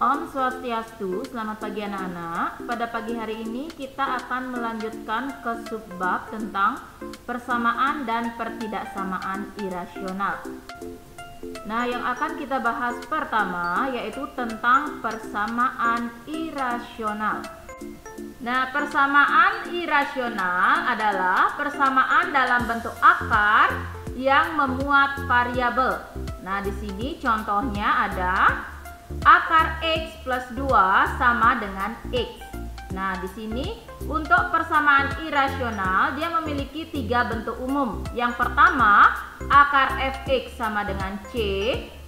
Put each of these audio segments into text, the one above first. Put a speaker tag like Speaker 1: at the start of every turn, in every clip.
Speaker 1: Om Swastiastu, selamat pagi anak-anak. Pada pagi hari ini kita akan melanjutkan ke subbab tentang persamaan dan pertidaksamaan irasional. Nah, yang akan kita bahas pertama yaitu tentang persamaan irasional. Nah, persamaan irasional adalah persamaan dalam bentuk akar yang memuat variabel. Nah, di sini contohnya ada akar X plus 2 sama dengan X. Nah, di sini untuk persamaan irasional dia memiliki 3 bentuk umum. Yang pertama, akar fx sama dengan C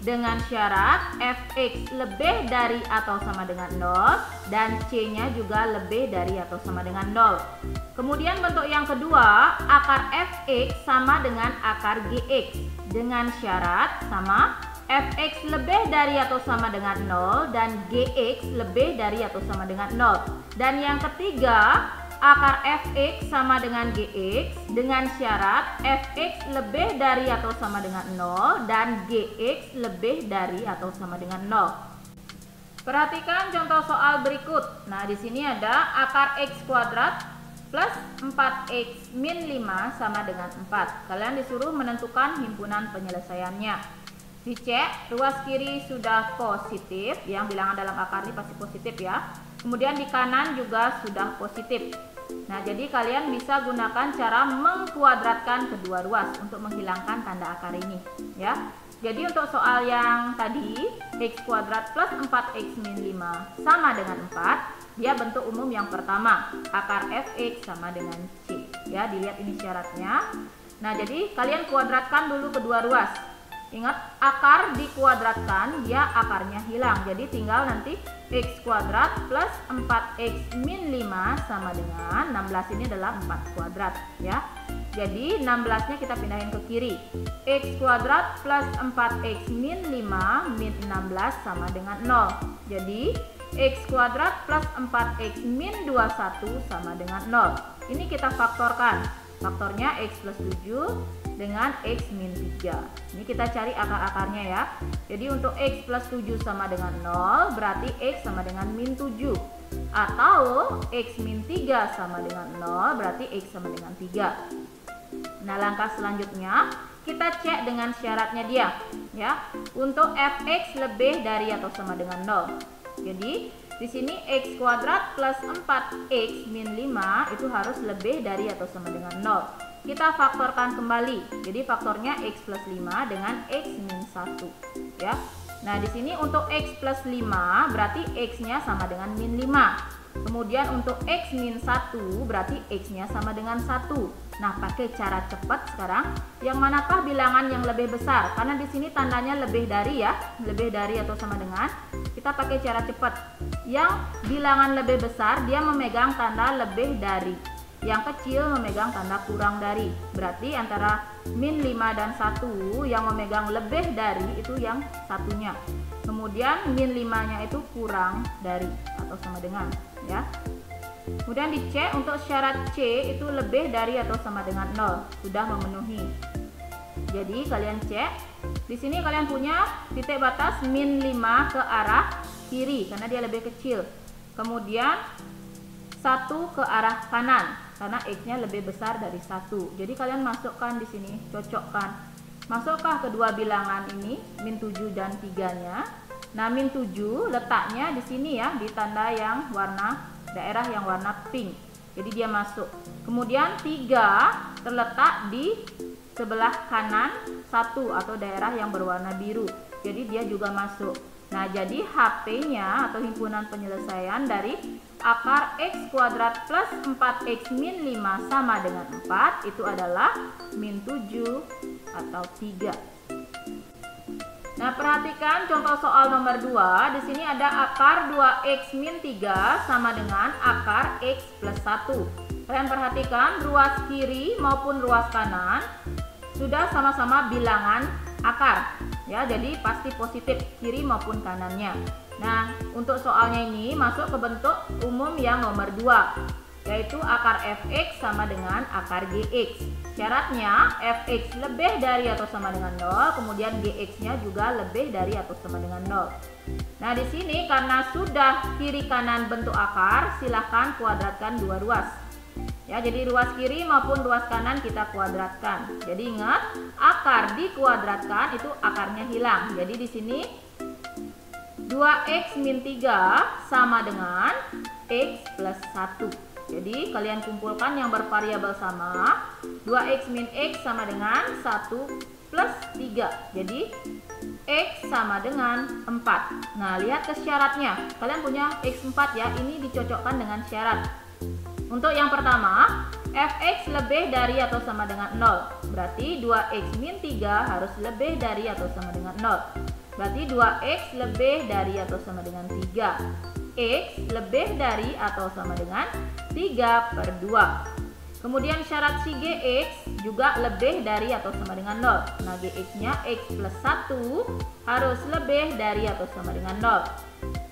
Speaker 1: dengan syarat fx lebih dari atau sama dengan 0 dan C-nya juga lebih dari atau sama dengan 0. Kemudian bentuk yang kedua, akar fx sama dengan akar gx dengan syarat sama fx lebih dari atau sama dengan 0 dan gx lebih dari atau sama dengan 0. Dan yang ketiga, akar fx sama dengan gx dengan syarat fx lebih dari atau sama dengan 0 dan gx lebih dari atau sama dengan 0. Perhatikan contoh soal berikut. Nah, di sini ada akar x kuadrat plus 4x min 5 sama dengan 4. Kalian disuruh menentukan himpunan penyelesaiannya. Dicek, ruas kiri sudah positif, yang bilangan dalam akar ini pasti positif ya. Kemudian di kanan juga sudah positif. Nah, jadi kalian bisa gunakan cara mengkuadratkan kedua ruas untuk menghilangkan tanda akar ini ya. Jadi untuk soal yang tadi, x kuadrat plus 4x min 5 sama dengan 4, dia bentuk umum yang pertama, akar fx sama dengan c. Ya, dilihat ini syaratnya. Nah, jadi kalian kuadratkan dulu kedua ruas. Ingat, akar dikuadratkan, dia akarnya hilang. Jadi tinggal nanti x kuadrat plus 4x min 5 sama dengan 16, ini adalah 4 kuadrat ya. Jadi 16-nya kita pindahin ke kiri. X kuadrat plus 4x min 5 min 16 sama dengan 0. Jadi x kuadrat plus 4x min 21 sama dengan 0. Ini kita faktorkan. Faktornya x plus 7 dengan x min 3. Ini kita cari akar-akarnya ya. Jadi untuk x plus 7 sama dengan 0 berarti x sama dengan min 7. Atau x min 3 sama dengan 0 berarti x sama dengan 3. Nah, langkah selanjutnya kita cek dengan syaratnya dia ya. Untuk fx lebih dari atau sama dengan 0. Jadi di sini x kuadrat plus 4x min 5 itu harus lebih dari atau sama dengan 0. Kita faktorkan kembali. Jadi faktornya x plus 5 dengan x min 1 ya. Nah, di sini untuk x plus 5 berarti x-nya sama dengan min 5. Kemudian untuk x min 1 berarti x-nya sama dengan 1. Nah, pakai cara cepat sekarang. Yang manakah bilangan yang lebih besar? Karena di sini tandanya lebih dari ya, lebih dari atau sama dengan. Kita pakai cara cepat. Yang bilangan lebih besar dia memegang tanda lebih dari. Yang kecil memegang tanda kurang dari. Berarti antara min 5 dan 1 yang memegang lebih dari itu yang satunya. Kemudian min 5-nya itu kurang dari atau sama dengan ya. Kemudian dicek untuk syarat C itu lebih dari atau sama dengan 0. Sudah memenuhi. Jadi kalian cek. Di sini kalian punya titik batas min 5 ke arah kiri karena dia lebih kecil. Kemudian 1 ke arah kanan karena x-nya lebih besar dari 1. Jadi kalian masukkan di sini, cocokkan. Masukkah kedua bilangan ini, min 7 dan 3-nya? Nah, min 7 letaknya di sini ya, di tanda yang daerah yang warna pink. Jadi dia masuk. Kemudian 3 terletak di sebelah kanan 1 atau daerah yang berwarna biru. Jadi dia juga masuk. Nah, jadi HP-nya atau himpunan penyelesaian dari akar x kuadrat plus 4x min 5 sama dengan 4 itu adalah min 7 atau 3. Nah, perhatikan contoh soal nomor 2. Di sini ada akar 2x min 3 sama dengan akar x plus 1. Kalian perhatikan ruas kiri maupun ruas kanan sudah sama-sama bilangan akar ya, jadi pasti positif kiri maupun kanannya. Nah, untuk soalnya ini masuk ke bentuk umum yang nomor 2. yaitu akar fx sama dengan akar gx. Syaratnya fx lebih dari atau sama dengan 0, kemudian gx-nya juga lebih dari atau sama dengan 0. Nah, di sini karena sudah kiri kanan bentuk akar, silahkan kuadratkan dua ruas. Ya, jadi ruas kiri maupun ruas kanan kita kuadratkan. Jadi ingat, akar dikuadratkan itu akarnya hilang. Jadi di sini 2x min 3 sama dengan x plus 1. Jadi kalian kumpulkan yang bervariabel sama. 2x min x sama dengan 1 plus 3. Jadi x sama dengan 4. Nah, lihat ke syaratnya. Kalian punya x4 ya. Ini dicocokkan dengan syarat. Untuk yang pertama, fx lebih dari atau sama dengan 0. Berarti 2x min 3 harus lebih dari atau sama dengan 0. Berarti 2x lebih dari atau sama dengan 3. X lebih dari atau sama dengan 3/2. Kemudian syarat si gx juga lebih dari atau sama dengan 0. Nah, gx-nya x plus 1 harus lebih dari atau sama dengan 0.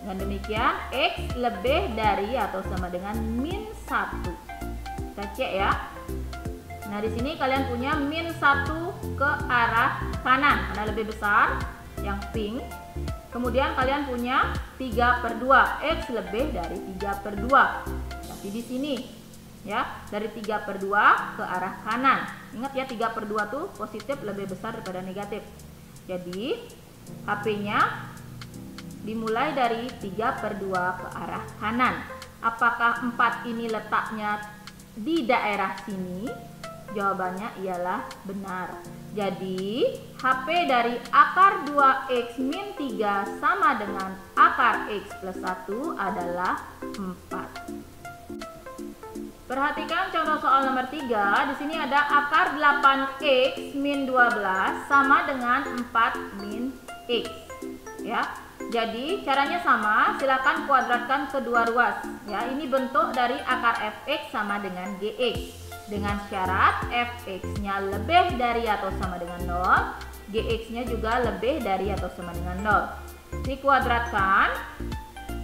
Speaker 1: Dengan demikian, x lebih dari atau sama dengan min 1. Kita cek ya. Nah, di sini kalian punya min 1 ke arah kanan karena lebih besar, yang pink. Kemudian kalian punya 3/2, x lebih dari 3/2. Tapi di sini ya, dari 3/2 ke arah kanan. Ingat ya, 3/2 tuh positif lebih besar daripada negatif. Jadi HP-nya dimulai dari 3/2 ke arah kanan. Apakah 4 ini letaknya di daerah sini? Jawabannya ialah benar. Jadi HP dari akar 2x min 3 sama dengan akar x plus 1 adalah 4. Perhatikan contoh soal nomor 3. Di sini ada akar 8x min 12 sama dengan 4 min x. Ya. Jadi caranya sama, silakan kuadratkan kedua ruas. Ya, ini bentuk dari akar fx sama dengan gx. Dengan syarat fx-nya lebih dari atau sama dengan 0, gx-nya juga lebih dari atau sama dengan 0. Dikuadratkan,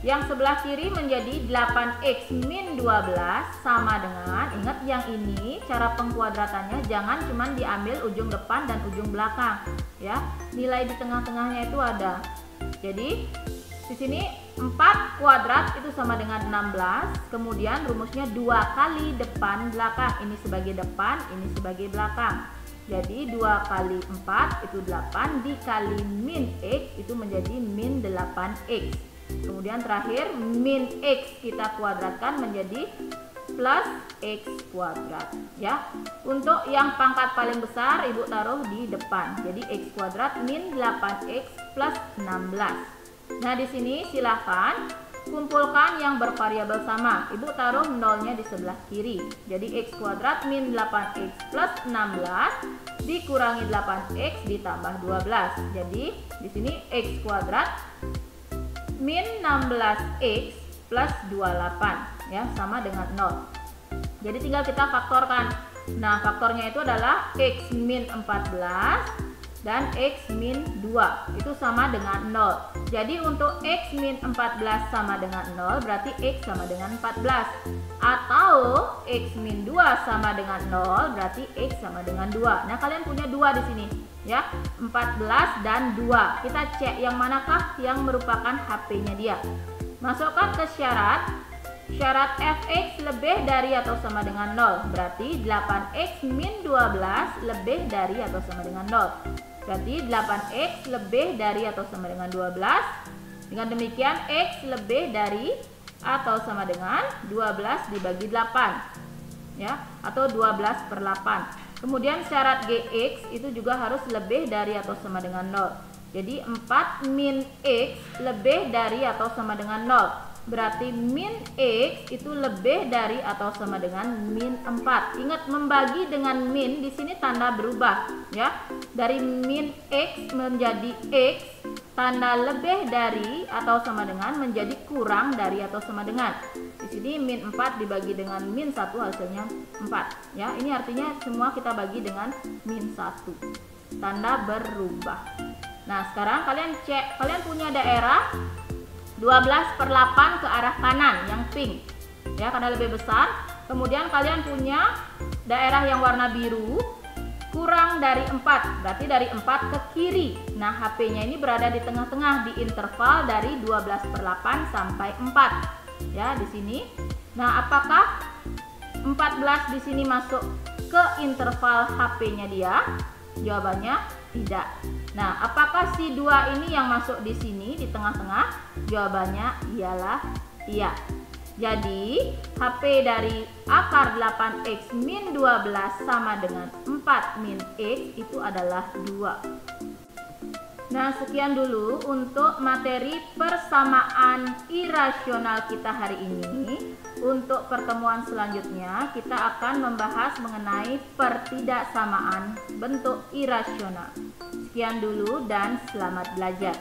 Speaker 1: yang sebelah kiri menjadi 8x min 12 sama dengan, ingat yang ini cara pengkuadratannya jangan cuma diambil ujung depan dan ujung belakang. Ya, nilai di tengah-tengahnya itu ada. Jadi di sini 4 kuadrat itu sama dengan 16. Kemudian rumusnya 2 kali depan belakang. Ini sebagai depan, ini sebagai belakang. Jadi 2 kali 4 itu 8 dikali min x itu menjadi min 8x. Kemudian terakhir min x kita kuadratkan menjadi plus x kuadrat. Ya. Untuk yang pangkat paling besar Ibu taruh di depan. Jadi x kuadrat min 8x plus 16. Nah, di sini silahkan kumpulkan yang bervariabel sama. Ibu taruh nolnya di sebelah kiri. Jadi x kuadrat min 8x plus 16 dikurangi 8x ditambah 12. Jadi di sini x kuadrat min 16x plus 28 ya, sama dengan 0. Jadi tinggal kita faktorkan. Nah, faktornya itu adalah x min 14 dan x min 2 itu sama dengan 0. Jadi untuk x min 14 sama dengan 0 berarti x sama dengan 14. Atau x min 2 sama dengan 0 berarti x sama dengan 2. Nah, kalian punya 2 di sini ya, 14 dan 2. Kita cek yang manakah yang merupakan HP-nya dia. Masukkan ke syarat. Syarat fx lebih dari atau sama dengan 0. Berarti 8x min 12 lebih dari atau sama dengan 0. Berarti 8x lebih dari atau sama dengan 12. Dengan demikian x lebih dari atau sama dengan 12 dibagi 8. Ya, atau 12/8. Kemudian syarat gx itu juga harus lebih dari atau sama dengan 0. Jadi 4 min x lebih dari atau sama dengan 0. Berarti min x itu lebih dari atau sama dengan min 4. Ingat, membagi dengan min di sini tanda berubah ya. Dari min x menjadi x, tanda lebih dari atau sama dengan menjadi kurang dari atau sama dengan. Di sini min 4 dibagi dengan min 1 hasilnya 4 ya. Ini artinya semua kita bagi dengan min 1. Tanda berubah. Nah, sekarang kalian cek, kalian punya daerah 12/8 ke arah kanan yang pink ya, karena lebih besar. Kemudian kalian punya daerah yang warna biru kurang dari 4, berarti dari 4 ke kiri. Nah, HP-nya ini berada di tengah-tengah, di interval dari 12/8 sampai 4. Ya, di sini. Nah, apakah 14 di sini masuk ke interval HP-nya dia? Jawabannya tidak. Nah, apakah si 2 ini yang masuk di sini di tengah-tengah? Jawabannya ialah iya. Jadi, HP dari akar 8x min 12 sama dengan 4 min x itu adalah 2. Nah, sekian dulu untuk materi persamaan irasional kita hari ini. Untuk pertemuan selanjutnya, kita akan membahas mengenai pertidaksamaan bentuk irasional. Sekian dulu dan selamat belajar.